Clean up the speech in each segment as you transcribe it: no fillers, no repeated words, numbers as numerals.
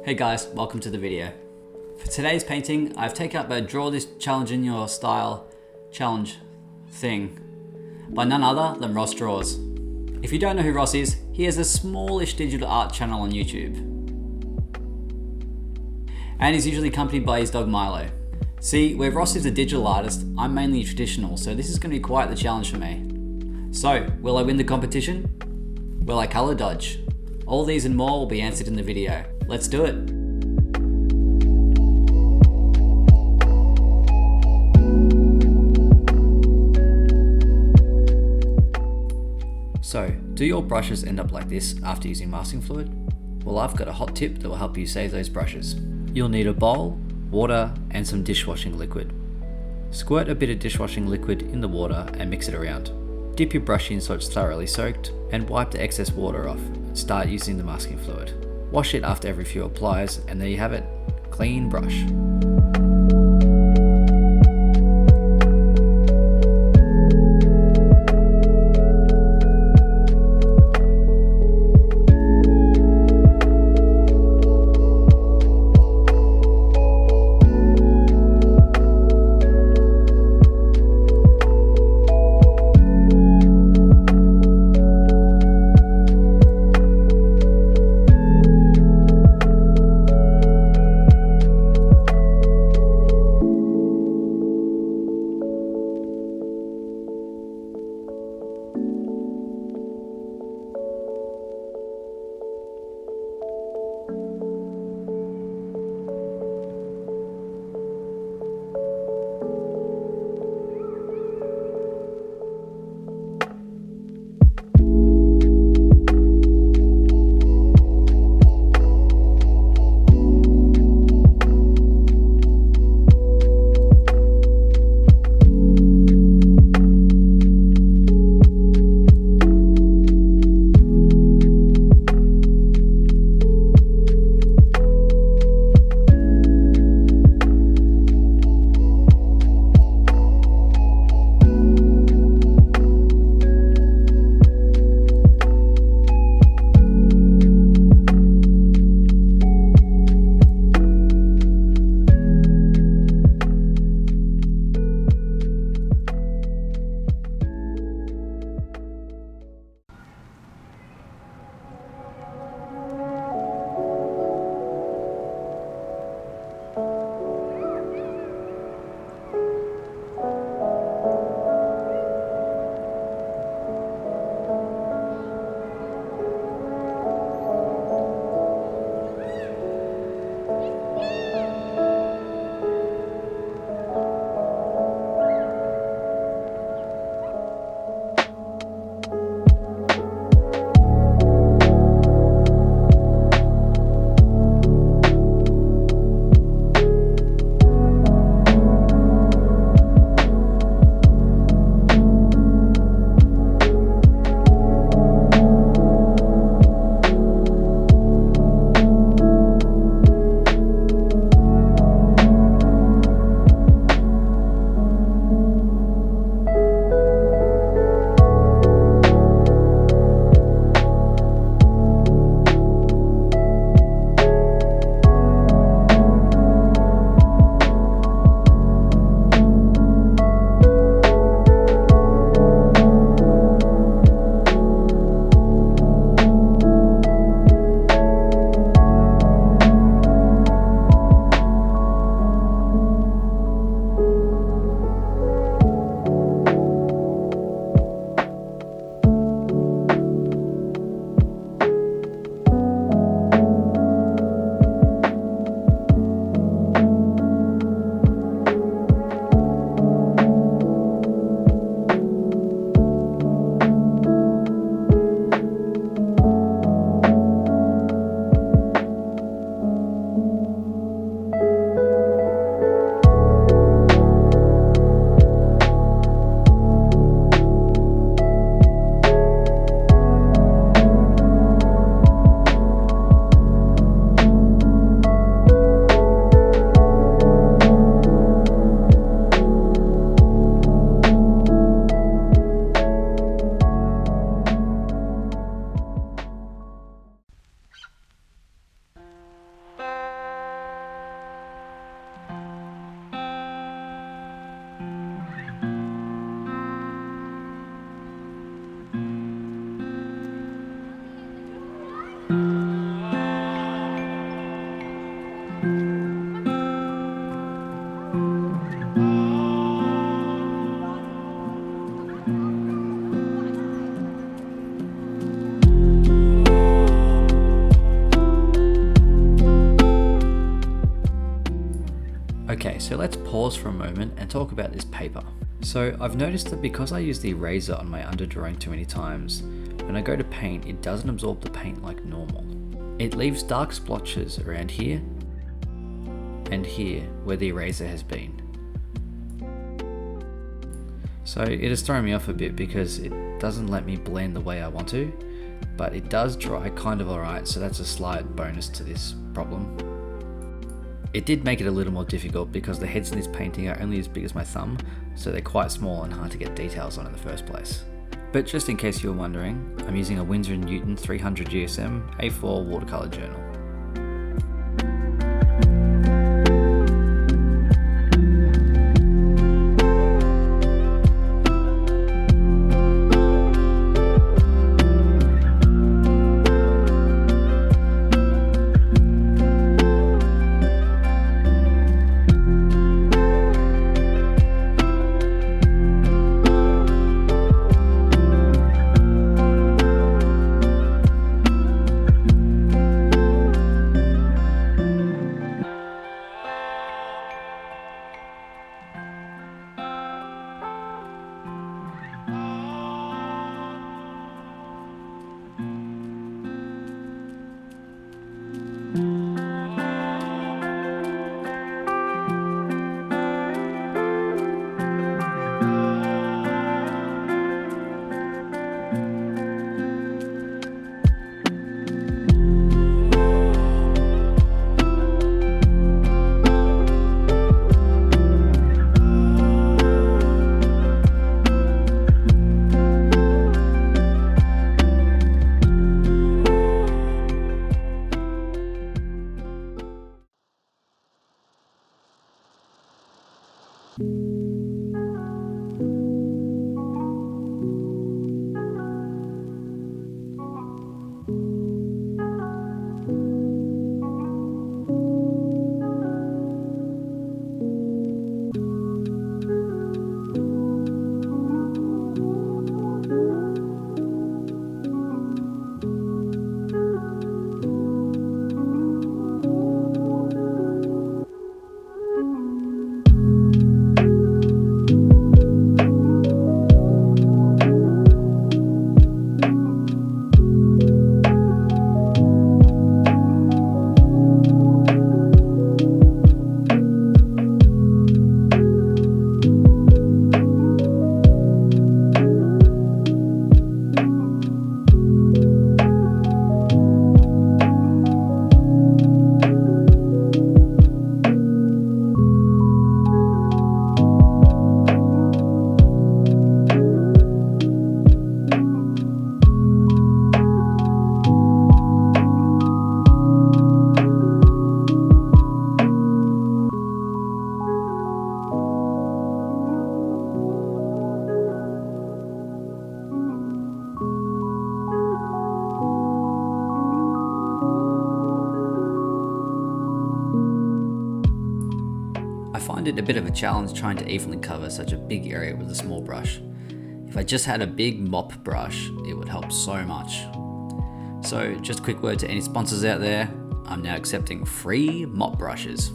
Hey guys, welcome to the video. For today's painting, I've taken up a draw this challenge in your style challenge thing by none other than Ross Draws. If you don't know who Ross is, he has a smallish digital art channel on YouTube. And he's usually accompanied by his dog Milo. See, where Ross is a digital artist, I'm mainly traditional, so this is going to be quite the challenge for me. So, will I win the competition? Will I colour dodge? All these and more will be answered in the video. Let's do it. So, do your brushes end up like this after using masking fluid? Well, I've got a hot tip that will help you save those brushes. You'll need a bowl, water, and some dishwashing liquid. Squirt a bit of dishwashing liquid in the water and mix it around. Dip your brush in so it's thoroughly soaked and wipe the excess water off. Start using the masking fluid. Wash it after every few applies and there you have it, clean brush. Okay, so let's pause for a moment and talk about this paper. So I've noticed that because I use the eraser on my underdrawing too many times, when I go to paint, it doesn't absorb the paint like normal. It leaves dark splotches around here and here where the eraser has been. So it has thrown me off a bit because it doesn't let me blend the way I want to, but it does dry kind of alright, so that's a slight bonus to this problem. It did make it a little more difficult because the heads in this painting are only as big as my thumb, so they're quite small and hard to get details on in the first place. But just in case you were wondering, I'm using a Winsor & Newton 300 GSM A4 watercolor journal. I find it a bit of a challenge trying to evenly cover such a big area with a small brush. If I just had a big mop brush, it would help so much. So just a quick word to any sponsors out there, I'm now accepting free mop brushes.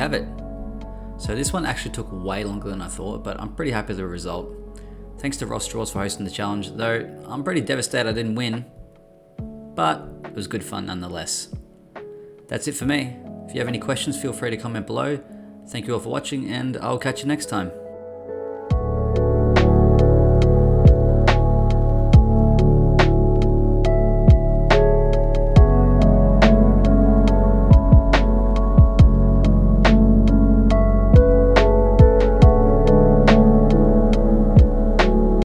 have it. So this one actually took way longer than I thought, but I'm pretty happy with the result. Thanks to Ross Straws for hosting the challenge, though I'm pretty devastated I didn't win, but it was good fun nonetheless. That's it for me. If you have any questions, feel free to comment below. Thank you all for watching, and I'll catch you next time.